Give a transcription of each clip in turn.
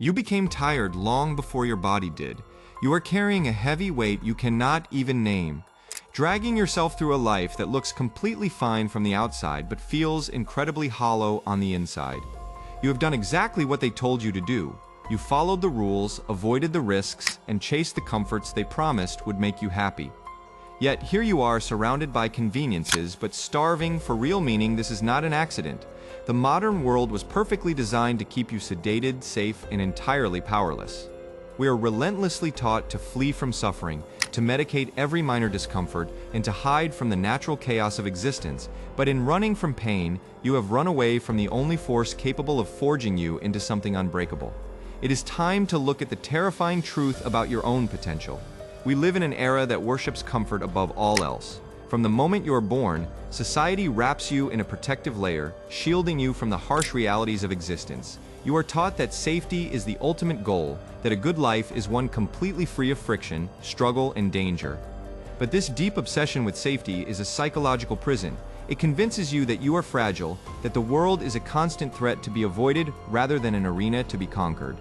You became tired long before your body did. You are carrying a heavy weight you cannot even name, dragging yourself through a life that looks completely fine from the outside but feels incredibly hollow on the inside. You have done exactly what they told you to do. You followed the rules, avoided the risks, and chased the comforts they promised would make you happy. Yet here you are, surrounded by conveniences but starving for real meaning. This is not an accident. The modern world was perfectly designed to keep you sedated, safe, and entirely powerless. We are relentlessly taught to flee from suffering, to medicate every minor discomfort, and to hide from the natural chaos of existence. But in running from pain, you have run away from the only force capable of forging you into something unbreakable. It is time to look at the terrifying truth about your own potential. We live in an era that worships comfort above all else. From the moment you are born, society wraps you in a protective layer, shielding you from the harsh realities of existence. You are taught that safety is the ultimate goal, that a good life is one completely free of friction, struggle, and danger. But this deep obsession with safety is a psychological prison. It convinces you that you are fragile, that the world is a constant threat to be avoided rather than an arena to be conquered.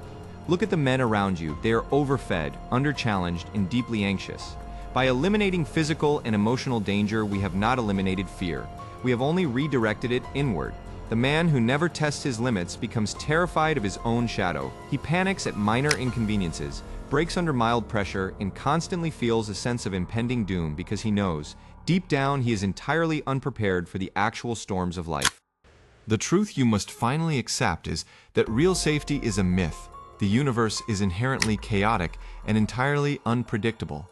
Look at the men around you. They are overfed, underchallenged, and deeply anxious. By eliminating physical and emotional danger, we have not eliminated fear. We have only redirected it inward. The man who never tests his limits becomes terrified of his own shadow. He panics at minor inconveniences, breaks under mild pressure, and constantly feels a sense of impending doom because he knows, deep down, he is entirely unprepared for the actual storms of life. The truth you must finally accept is that real safety is a myth. The universe is inherently chaotic and entirely unpredictable.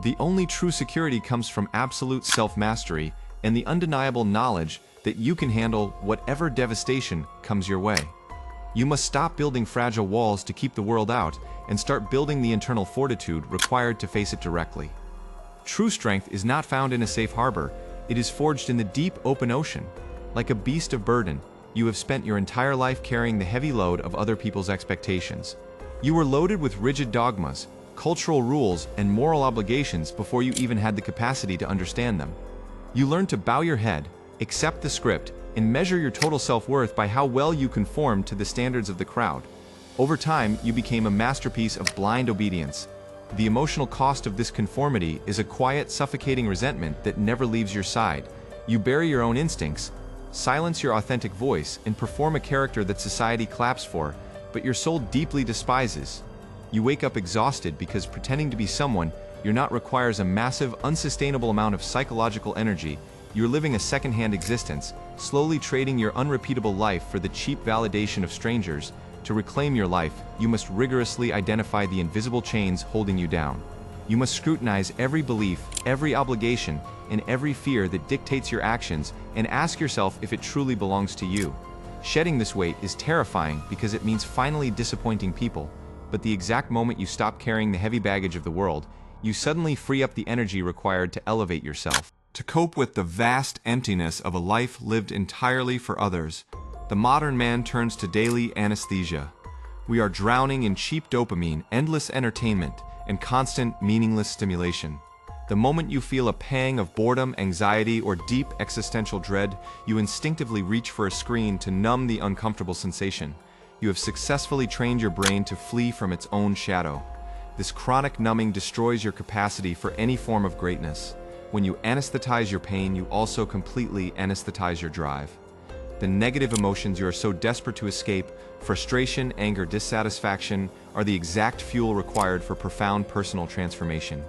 The only true security comes from absolute self-mastery and the undeniable knowledge that you can handle whatever devastation comes your way. You must stop building fragile walls to keep the world out and start building the internal fortitude required to face it directly. True strength is not found in a safe harbor. It is forged in the deep open ocean. Like a beast of burden, you have spent your entire life carrying the heavy load of other people's expectations. You were loaded with rigid dogmas, cultural rules, and moral obligations before you even had the capacity to understand them. You learned to bow your head, accept the script, and measure your total self-worth by how well you conform to the standards of the crowd. Over time, you became a masterpiece of blind obedience. The emotional cost of this conformity is a quiet, suffocating resentment that never leaves your side. You bury your own instincts, silence your authentic voice, and perform a character that society claps for, but your soul deeply despises. You wake up exhausted because pretending to be someone you're not requires a massive, unsustainable amount of psychological energy. You're living a second-hand existence, slowly trading your unrepeatable life for the cheap validation of strangers. To reclaim your life, you must rigorously identify the invisible chains holding you down. You must scrutinize every belief, every obligation, and every fear that dictates your actions and ask yourself if it truly belongs to you. Shedding this weight is terrifying because it means finally disappointing people, but the exact moment you stop carrying the heavy baggage of the world, you suddenly free up the energy required to elevate yourself. To cope with the vast emptiness of a life lived entirely for others, the modern man turns to daily anesthesia. We are drowning in cheap dopamine, endless entertainment, and constant, meaningless stimulation. The moment you feel a pang of boredom, anxiety, or deep existential dread, you instinctively reach for a screen to numb the uncomfortable sensation. You have successfully trained your brain to flee from its own shadow. This chronic numbing destroys your capacity for any form of greatness. When you anesthetize your pain, you also completely anesthetize your drive. The negative emotions you are so desperate to escape, frustration, anger, dissatisfaction, are the exact fuel required for profound personal transformation.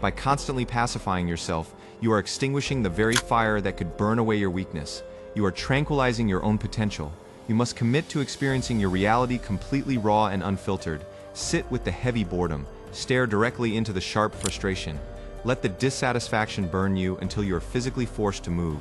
By constantly pacifying yourself, you are extinguishing the very fire that could burn away your weakness. You are tranquilizing your own potential. You must commit to experiencing your reality completely raw and unfiltered. Sit with the heavy boredom. Stare directly into the sharp frustration. Let the dissatisfaction burn you until you are physically forced to move.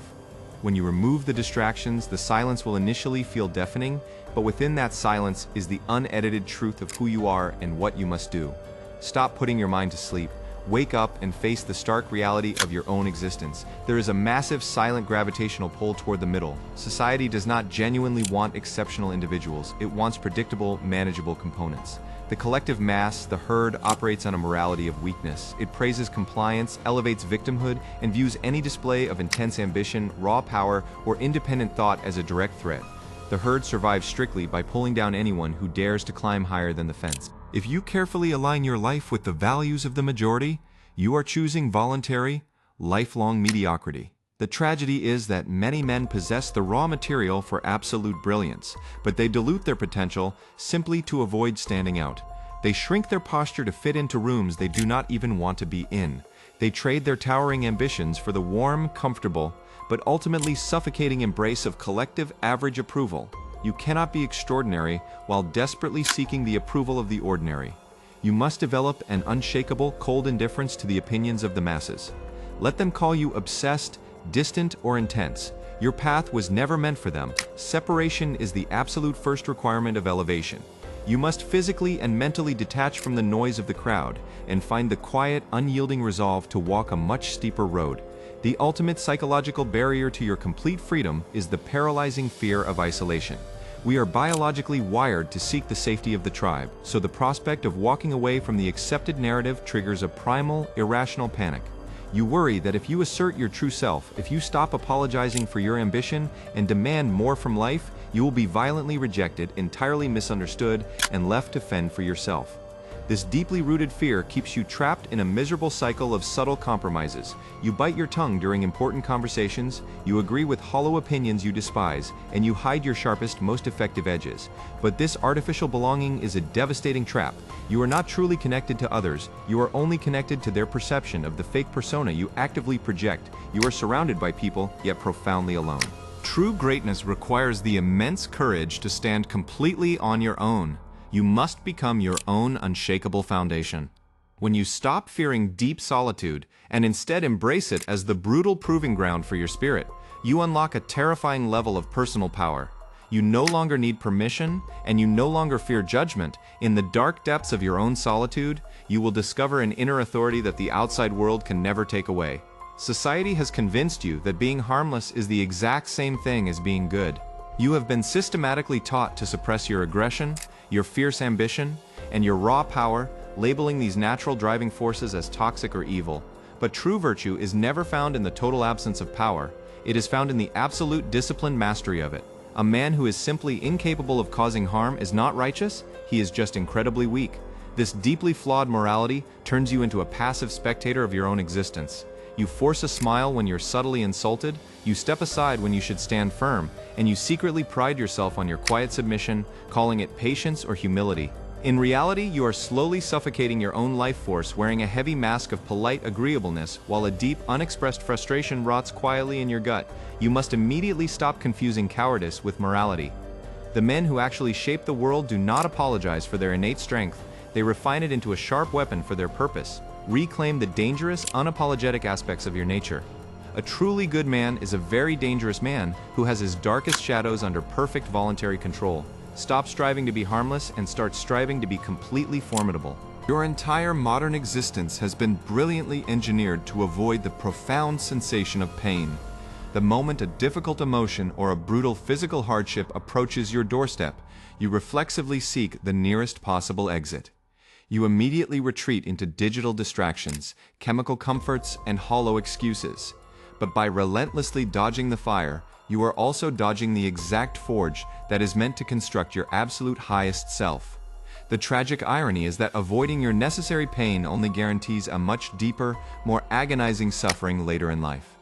When you remove the distractions, the silence will initially feel deafening, but within that silence is the unedited truth of who you are and what you must do. Stop putting your mind to sleep. Wake up and face the stark reality of your own existence. There is a massive silent gravitational pull toward the middle. Society does not genuinely want exceptional individuals. It wants predictable, manageable components. The collective mass, the herd, operates on a morality of weakness. It praises compliance, elevates victimhood, and views any display of intense ambition, raw power, or independent thought as a direct threat. The herd survives strictly by pulling down anyone who dares to climb higher than the fence. If you carefully align your life with the values of the majority, you are choosing voluntary, lifelong mediocrity. The tragedy is that many men possess the raw material for absolute brilliance, but they dilute their potential simply to avoid standing out. They shrink their posture to fit into rooms they do not even want to be in. They trade their towering ambitions for the warm, comfortable, but ultimately suffocating embrace of collective average approval. You cannot be extraordinary while desperately seeking the approval of the ordinary. You must develop an unshakable, cold indifference to the opinions of the masses. Let them call you obsessed, distant, or intense. Your path was never meant for them. Separation is the absolute first requirement of elevation. You must physically and mentally detach from the noise of the crowd and find the quiet, unyielding resolve to walk a much steeper road. The ultimate psychological barrier to your complete freedom is the paralyzing fear of isolation. We are biologically wired to seek the safety of the tribe, so the prospect of walking away from the accepted narrative triggers a primal, irrational panic. You worry that if you assert your true self, if you stop apologizing for your ambition and demand more from life, you will be violently rejected, entirely misunderstood, and left to fend for yourself. This deeply rooted fear keeps you trapped in a miserable cycle of subtle compromises. You bite your tongue during important conversations, you agree with hollow opinions you despise, and you hide your sharpest, most effective edges. But this artificial belonging is a devastating trap. You are not truly connected to others, you are only connected to their perception of the fake persona you actively project. You are surrounded by people, yet profoundly alone. True greatness requires the immense courage to stand completely on your own. You must become your own unshakable foundation. When you stop fearing deep solitude and instead embrace it as the brutal proving ground for your spirit, you unlock a terrifying level of personal power. You no longer need permission, and you no longer fear judgment. In the dark depths of your own solitude, you will discover an inner authority that the outside world can never take away. Society has convinced you that being harmless is the exact same thing as being good. You have been systematically taught to suppress your aggression, your fierce ambition, and your raw power, labeling these natural driving forces as toxic or evil. But true virtue is never found in the total absence of power. It is found in the absolute disciplined mastery of it. A man who is simply incapable of causing harm is not righteous, he is just incredibly weak. This deeply flawed morality turns you into a passive spectator of your own existence. You force a smile when you're subtly insulted, you step aside when you should stand firm, and you secretly pride yourself on your quiet submission, calling it patience or humility. In reality, you are slowly suffocating your own life force, wearing a heavy mask of polite agreeableness, while a deep, unexpressed frustration rots quietly in your gut. You must immediately stop confusing cowardice with morality. The men who actually shape the world do not apologize for their innate strength, they refine it into a sharp weapon for their purpose. Reclaim the dangerous, unapologetic aspects of your nature. A truly good man is a very dangerous man who has his darkest shadows under perfect voluntary control. Stop striving to be harmless and start striving to be completely formidable. Your entire modern existence has been brilliantly engineered to avoid the profound sensation of pain. The moment a difficult emotion or a brutal physical hardship approaches your doorstep, you reflexively seek the nearest possible exit. You immediately retreat into digital distractions, chemical comforts, and hollow excuses. But by relentlessly dodging the fire, you are also dodging the exact forge that is meant to construct your absolute highest self. The tragic irony is that avoiding your necessary pain only guarantees a much deeper, more agonizing suffering later in life.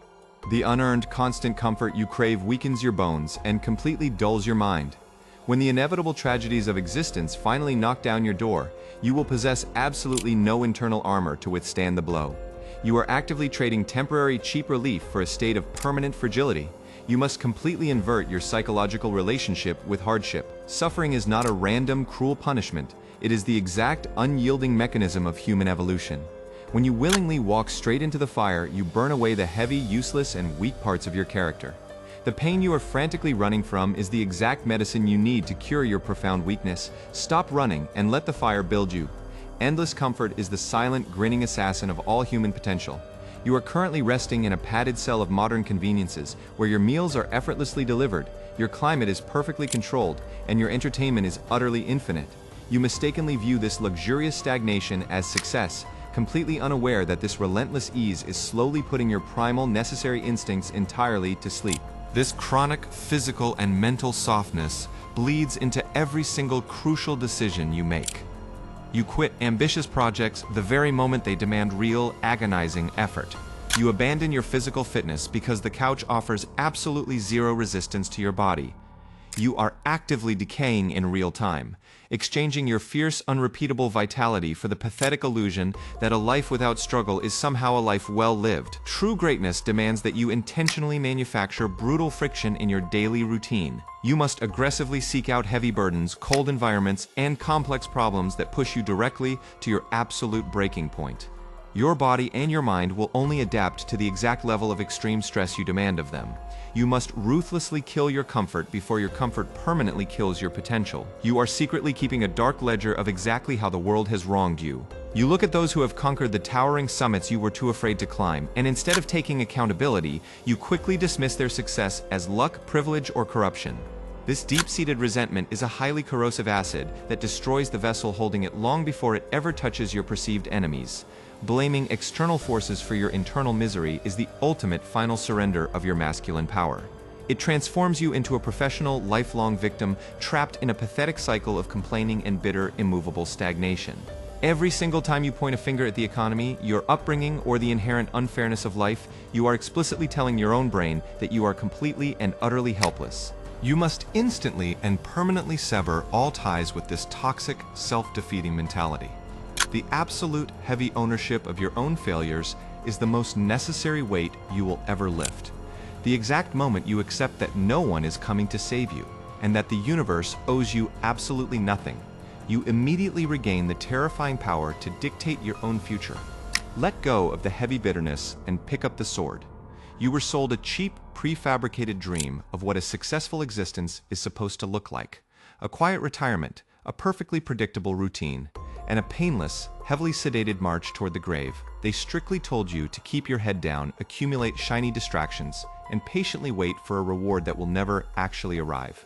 The unearned, constant comfort you crave weakens your bones and completely dulls your mind. When the inevitable tragedies of existence finally knock down your door, you will possess absolutely no internal armor to withstand the blow. You are actively trading temporary cheap relief for a state of permanent fragility. You must completely invert your psychological relationship with hardship. Suffering is not a random, cruel punishment. It is the exact, unyielding mechanism of human evolution. When you willingly walk straight into the fire, you burn away the heavy, useless, and weak parts of your character. The pain you are frantically running from is the exact medicine you need to cure your profound weakness. Stop running and let the fire build you. Endless comfort is the silent, grinning assassin of all human potential. You are currently resting in a padded cell of modern conveniences, where your meals are effortlessly delivered, your climate is perfectly controlled, and your entertainment is utterly infinite. You mistakenly view this luxurious stagnation as success, completely unaware that this relentless ease is slowly putting your primal, necessary instincts entirely to sleep. This chronic physical and mental softness bleeds into every single crucial decision you make. You quit ambitious projects the very moment they demand real, agonizing effort. You abandon your physical fitness because the couch offers absolutely zero resistance to your body. You are actively decaying in real time, exchanging your fierce, unrepeatable vitality for the pathetic illusion that a life without struggle is somehow a life well lived. True greatness demands that you intentionally manufacture brutal friction in your daily routine. You must aggressively seek out heavy burdens, cold environments, and complex problems that push you directly to your absolute breaking point. Your body and your mind will only adapt to the exact level of extreme stress you demand of them. You must ruthlessly kill your comfort before your comfort permanently kills your potential. You are secretly keeping a dark ledger of exactly how the world has wronged you. You look at those who have conquered the towering summits you were too afraid to climb, and instead of taking accountability, you quickly dismiss their success as luck, privilege, or corruption. This deep-seated resentment is a highly corrosive acid that destroys the vessel holding it long before it ever touches your perceived enemies. Blaming external forces for your internal misery is the ultimate final surrender of your masculine power. It transforms you into a professional, lifelong victim trapped in a pathetic cycle of complaining and bitter, immovable stagnation. Every single time you point a finger at the economy, your upbringing, or the inherent unfairness of life, you are explicitly telling your own brain that you are completely and utterly helpless. You must instantly and permanently sever all ties with this toxic, self-defeating mentality. The absolute heavy ownership of your own failures is the most necessary weight you will ever lift. The exact moment you accept that no one is coming to save you, and that the universe owes you absolutely nothing, you immediately regain the terrifying power to dictate your own future. Let go of the heavy bitterness and pick up the sword. You were sold a cheap, prefabricated dream of what a successful existence is supposed to look like. A quiet retirement, a perfectly predictable routine, and a painless, heavily sedated march toward the grave. They strictly told you to keep your head down, accumulate shiny distractions, and patiently wait for a reward that will never actually arrive.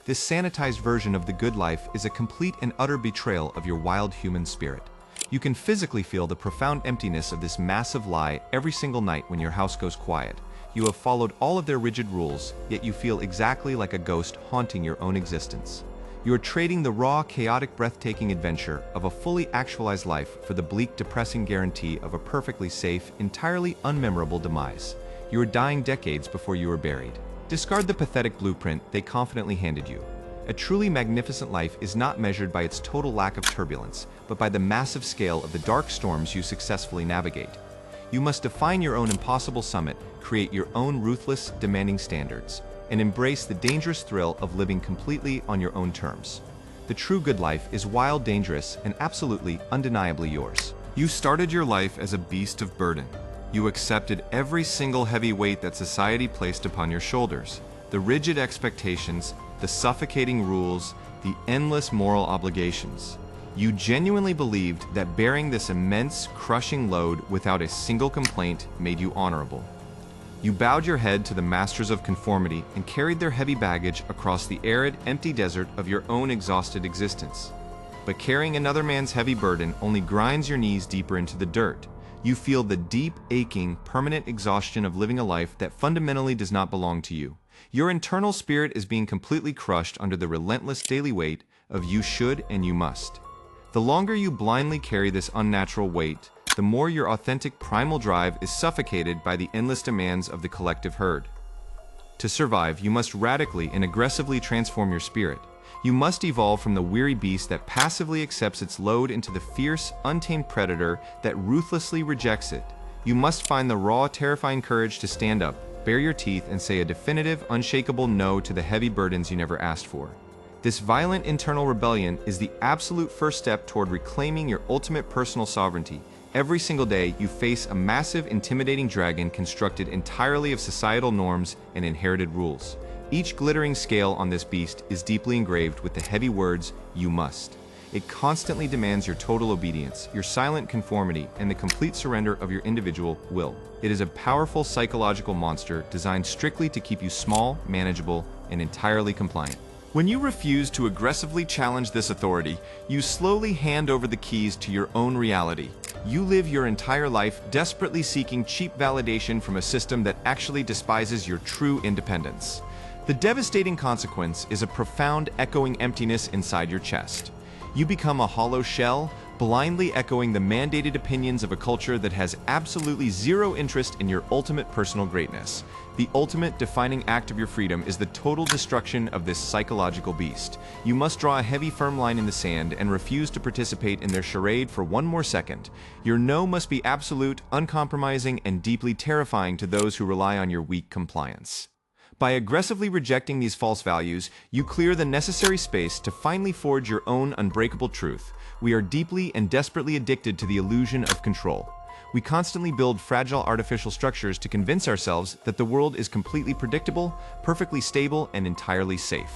This sanitized version of the good life is a complete and utter betrayal of your wild human spirit. You can physically feel the profound emptiness of this massive lie every single night when your house goes quiet. You have followed all of their rigid rules, yet you feel exactly like a ghost haunting your own existence. You are trading the raw, chaotic, breathtaking adventure of a fully actualized life for the bleak, depressing guarantee of a perfectly safe, entirely unmemorable demise. You are dying decades before you are buried. Discard the pathetic blueprint they confidently handed you. A truly magnificent life is not measured by its total lack of turbulence, but by the massive scale of the dark storms you successfully navigate. You must define your own impossible summit, create your own ruthless, demanding standards, and embrace the dangerous thrill of living completely on your own terms. The true good life is wild, dangerous, and absolutely, undeniably yours. You started your life as a beast of burden. You accepted every single heavy weight that society placed upon your shoulders. The rigid expectations, the suffocating rules, the endless moral obligations. You genuinely believed that bearing this immense, crushing load without a single complaint made you honorable. You bowed your head to the masters of conformity and carried their heavy baggage across the arid, empty desert of your own exhausted existence. But carrying another man's heavy burden only grinds your knees deeper into the dirt. You feel the deep, aching, permanent exhaustion of living a life that fundamentally does not belong to you. Your internal spirit is being completely crushed under the relentless daily weight of you should and you must. The longer you blindly carry this unnatural weight, the more your authentic primal drive is suffocated by the endless demands of the collective herd. To survive, you must radically and aggressively transform your spirit. You must evolve from the weary beast that passively accepts its load into the fierce, untamed predator that ruthlessly rejects it. You must find the raw, terrifying courage to stand up, bare your teeth, and say a definitive, unshakable no to the heavy burdens you never asked for. This violent internal rebellion is the absolute first step toward reclaiming your ultimate personal sovereignty. Every single day, you face a massive, intimidating dragon constructed entirely of societal norms and inherited rules. Each glittering scale on this beast is deeply engraved with the heavy words, "You must." It constantly demands your total obedience, your silent conformity, and the complete surrender of your individual will. It is a powerful psychological monster designed strictly to keep you small, manageable, and entirely compliant. When you refuse to aggressively challenge this authority, you slowly hand over the keys to your own reality. You live your entire life desperately seeking cheap validation from a system that actually despises your true independence. The devastating consequence is a profound echoing emptiness inside your chest. You become a hollow shell, blindly echoing the mandated opinions of a culture that has absolutely zero interest in your ultimate personal greatness. The ultimate defining act of your freedom is the total destruction of this psychological beast. You must draw a heavy, firm line in the sand and refuse to participate in their charade for one more second. Your no must be absolute, uncompromising, and deeply terrifying to those who rely on your weak compliance. By aggressively rejecting these false values, you clear the necessary space to finally forge your own unbreakable truth. We are deeply and desperately addicted to the illusion of control. We constantly build fragile artificial structures to convince ourselves that the world is completely predictable, perfectly stable, and entirely safe.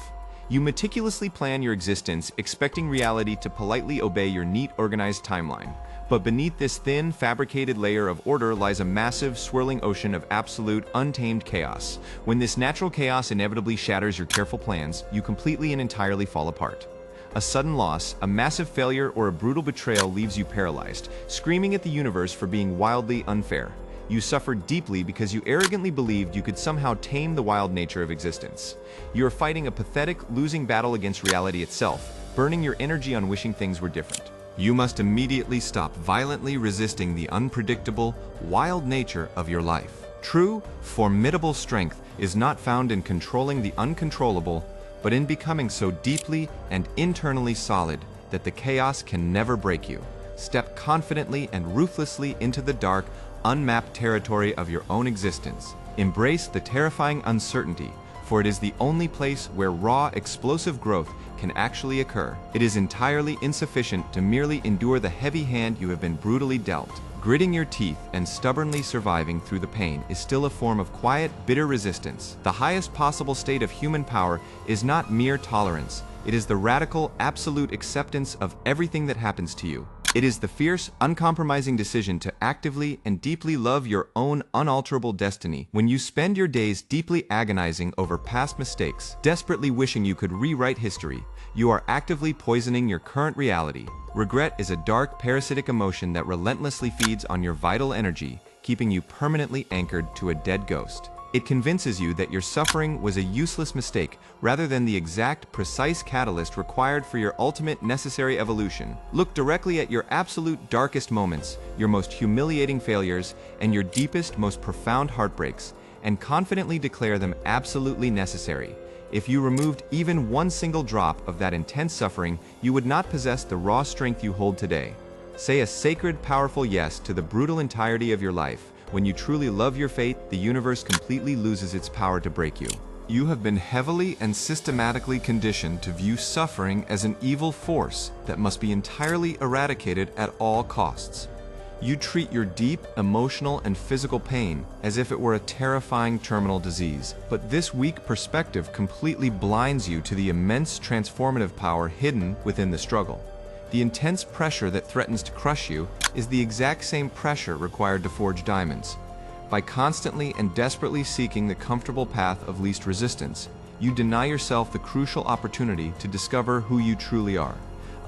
You meticulously plan your existence, expecting reality to politely obey your neat, organized timeline. But beneath this thin, fabricated layer of order lies a massive, swirling ocean of absolute, untamed chaos. When this natural chaos inevitably shatters your careful plans, you completely and entirely fall apart. A sudden loss, a massive failure, or a brutal betrayal leaves you paralyzed, screaming at the universe for being wildly unfair. You suffered deeply because you arrogantly believed you could somehow tame the wild nature of existence. You are fighting a pathetic, losing battle against reality itself, burning your energy on wishing things were different. You must immediately stop violently resisting the unpredictable, wild nature of your life. True, formidable strength is not found in controlling the uncontrollable, but in becoming so deeply and internally solid that the chaos can never break you. Step confidently and ruthlessly into the dark, unmapped territory of your own existence. Embrace the terrifying uncertainty, for it is the only place where raw, explosive growth can actually occur. It is entirely insufficient to merely endure the heavy hand you have been brutally dealt. Gritting your teeth and stubbornly surviving through the pain is still a form of quiet, bitter resistance. The highest possible state of human power is not mere tolerance. It is the radical, absolute acceptance of everything that happens to you. It is the fierce, uncompromising decision to actively and deeply love your own unalterable destiny. When you spend your days deeply agonizing over past mistakes, desperately wishing you could rewrite history, you are actively poisoning your current reality. Regret is a dark, parasitic emotion that relentlessly feeds on your vital energy, keeping you permanently anchored to a dead ghost. It convinces you that your suffering was a useless mistake rather than the exact, precise catalyst required for your ultimate necessary evolution. Look directly at your absolute darkest moments, your most humiliating failures, and your deepest, most profound heartbreaks, and confidently declare them absolutely necessary. If you removed even one single drop of that intense suffering, you would not possess the raw strength you hold today. Say a sacred, powerful yes to the brutal entirety of your life. When you truly love your fate, the universe completely loses its power to break you. You have been heavily and systematically conditioned to view suffering as an evil force that must be entirely eradicated at all costs. You treat your deep, emotional, and physical pain as if it were a terrifying terminal disease. But this weak perspective completely blinds you to the immense transformative power hidden within the struggle. The intense pressure that threatens to crush you is the exact same pressure required to forge diamonds. By constantly and desperately seeking the comfortable path of least resistance, you deny yourself the crucial opportunity to discover who you truly are.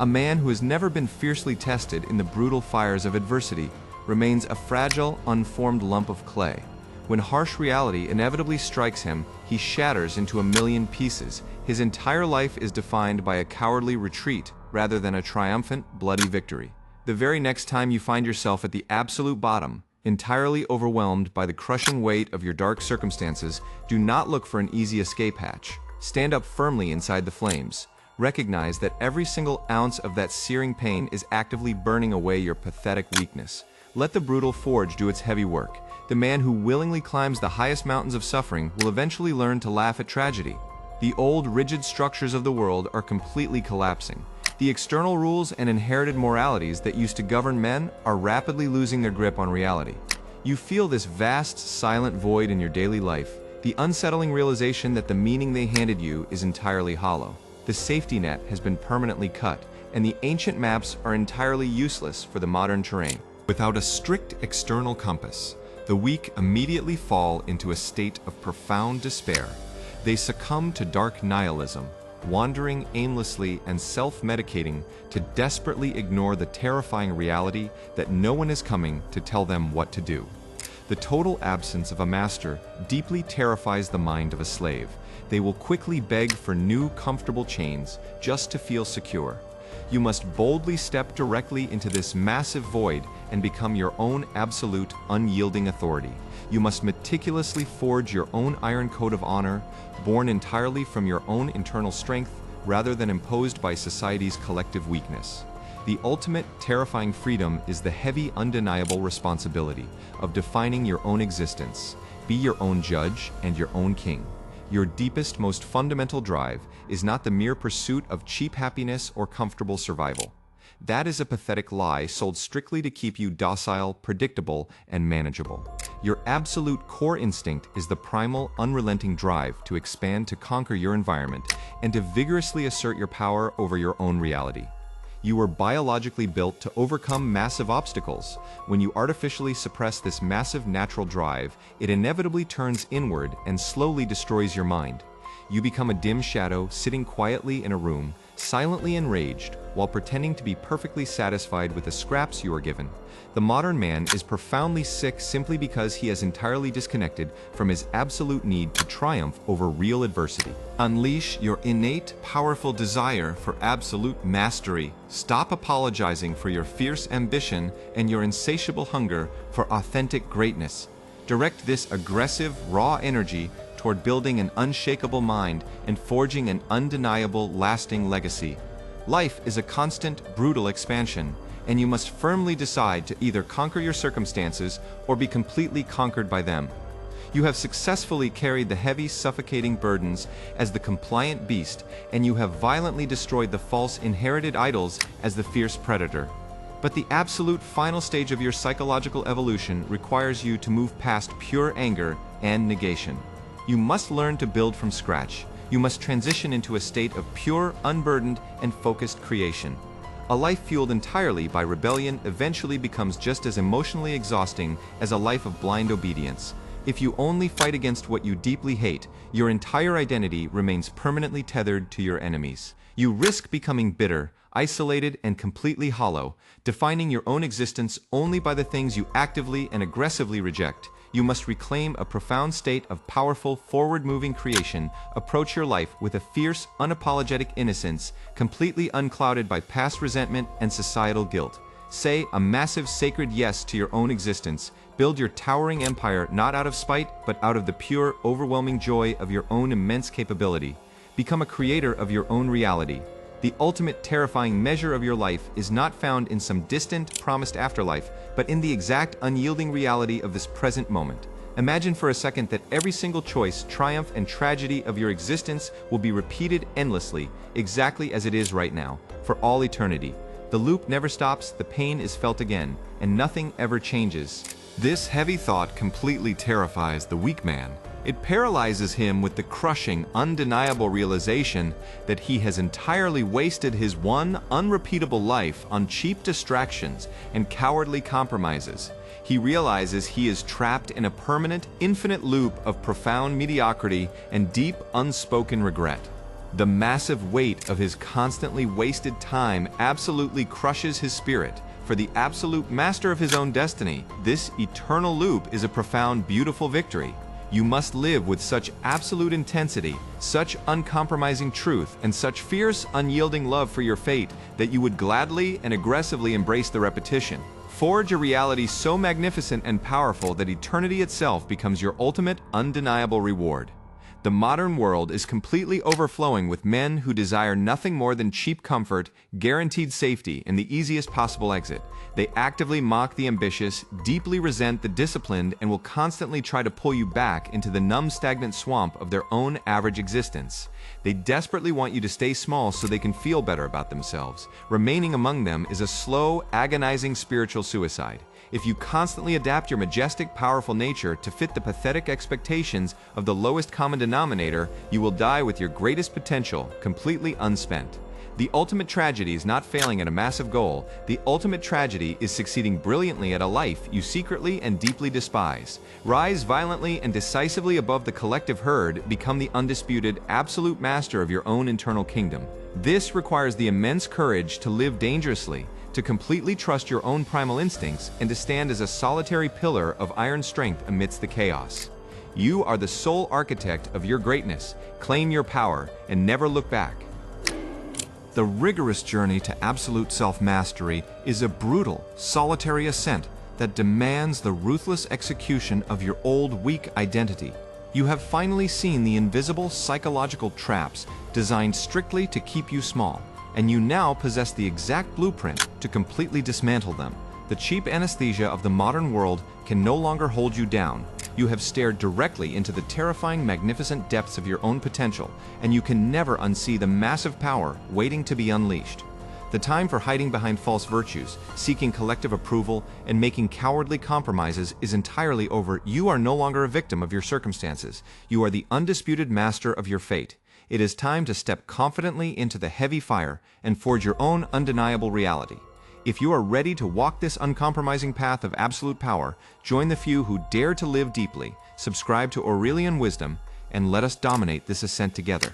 A man who has never been fiercely tested in the brutal fires of adversity remains a fragile, unformed lump of clay. When harsh reality inevitably strikes him, he shatters into a million pieces. His entire life is defined by a cowardly retreat rather than a triumphant, bloody victory. The very next time you find yourself at the absolute bottom, entirely overwhelmed by the crushing weight of your dark circumstances, do not look for an easy escape hatch. Stand up firmly inside the flames. Recognize that every single ounce of that searing pain is actively burning away your pathetic weakness. Let the brutal forge do its heavy work. The man who willingly climbs the highest mountains of suffering will eventually learn to laugh at tragedy. The old, rigid structures of the world are completely collapsing. The external rules and inherited moralities that used to govern men are rapidly losing their grip on reality. You feel this vast, silent void in your daily life, the unsettling realization that the meaning they handed you is entirely hollow. The safety net has been permanently cut, and the ancient maps are entirely useless for the modern terrain. Without a strict external compass, the weak immediately fall into a state of profound despair. They succumb to dark nihilism, wandering aimlessly and self-medicating to desperately ignore the terrifying reality that no one is coming to tell them what to do. The total absence of a master deeply terrifies the mind of a slave. They will quickly beg for new, comfortable chains just to feel secure. You must boldly step directly into this massive void and become your own absolute, unyielding authority. You must meticulously forge your own iron code of honor, born entirely from your own internal strength rather than imposed by society's collective weakness. The ultimate, terrifying freedom is the heavy, undeniable responsibility of defining your own existence. Be your own judge and your own king. Your deepest, most fundamental drive is not the mere pursuit of cheap happiness or comfortable survival. That is a pathetic lie sold strictly to keep you docile, predictable, and manageable. Your absolute core instinct is the primal, unrelenting drive to expand, to conquer your environment, and to vigorously assert your power over your own reality. You were biologically built to overcome massive obstacles. When you artificially suppress this massive natural drive, it inevitably turns inward and slowly destroys your mind. You become a dim shadow sitting quietly in a room, silently enraged, while pretending to be perfectly satisfied with the scraps you are given. The modern man is profoundly sick simply because he has entirely disconnected from his absolute need to triumph over real adversity. Unleash your innate, powerful desire for absolute mastery. Stop apologizing for your fierce ambition and your insatiable hunger for authentic greatness. Direct this aggressive, raw energy toward building an unshakable mind and forging an undeniable, lasting legacy. Life is a constant, brutal expansion, and you must firmly decide to either conquer your circumstances or be completely conquered by them. You have successfully carried the heavy, suffocating burdens as the compliant beast, and you have violently destroyed the false, inherited idols as the fierce predator. But the absolute final stage of your psychological evolution requires you to move past pure anger and negation. You must learn to build from scratch. You must transition into a state of pure, unburdened, and focused creation. A life fueled entirely by rebellion eventually becomes just as emotionally exhausting as a life of blind obedience. If you only fight against what you deeply hate, your entire identity remains permanently tethered to your enemies. You risk becoming bitter, isolated, and completely hollow, defining your own existence only by the things you actively and aggressively reject. You must reclaim a profound state of powerful, forward-moving creation, approach your life with a fierce, unapologetic innocence, completely unclouded by past resentment and societal guilt. Say a massive, sacred yes to your own existence. Build your towering empire not out of spite, but out of the pure, overwhelming joy of your own immense capability. Become a creator of your own reality. The ultimate terrifying measure of your life is not found in some distant, promised afterlife, but in the exact unyielding reality of this present moment. Imagine for a second that every single choice, triumph, and tragedy of your existence will be repeated endlessly, exactly as it is right now, for all eternity. The loop never stops, the pain is felt again, and nothing ever changes. This heavy thought completely terrifies the weak man. It paralyzes him with the crushing, undeniable realization that he has entirely wasted his one unrepeatable life on cheap distractions and cowardly compromises. He realizes he is trapped in a permanent, infinite loop of profound mediocrity and deep, unspoken regret. The massive weight of his constantly wasted time absolutely crushes his spirit. For the absolute master of his own destiny, this eternal loop is a profound, beautiful victory. You must live with such absolute intensity, such uncompromising truth, and such fierce, unyielding love for your fate that you would gladly and aggressively embrace the repetition. Forge a reality so magnificent and powerful that eternity itself becomes your ultimate, undeniable reward. The modern world is completely overflowing with men who desire nothing more than cheap comfort, guaranteed safety, and the easiest possible exit. They actively mock the ambitious, deeply resent the disciplined, and will constantly try to pull you back into the numb, stagnant swamp of their own average existence. They desperately want you to stay small so they can feel better about themselves. Remaining among them is a slow, agonizing spiritual suicide. If you constantly adapt your majestic, powerful nature to fit the pathetic expectations of the lowest common denominator, you will die with your greatest potential completely unspent. The ultimate tragedy is not failing at a massive goal. The ultimate tragedy is succeeding brilliantly at a life you secretly and deeply despise. Rise violently and decisively above the collective herd, become the undisputed, absolute master of your own internal kingdom. This requires the immense courage to live dangerously, to completely trust your own primal instincts, and to stand as a solitary pillar of iron strength amidst the chaos. You are the sole architect of your greatness. Claim your power and never look back. The rigorous journey to absolute self-mastery is a brutal, solitary ascent that demands the ruthless execution of your old, weak identity. You have finally seen the invisible psychological traps designed strictly to keep you small, and you now possess the exact blueprint to completely dismantle them. The cheap anesthesia of the modern world can no longer hold you down. You have stared directly into the terrifying, magnificent depths of your own potential, and you can never unsee the massive power waiting to be unleashed. The time for hiding behind false virtues, seeking collective approval, and making cowardly compromises is entirely over. You are no longer a victim of your circumstances. You are the undisputed master of your fate. It is time to step confidently into the heavy fire and forge your own undeniable reality. If you are ready to walk this uncompromising path of absolute power, join the few who dare to live deeply, subscribe to Aurelian Wisdom, and let us dominate this ascent together.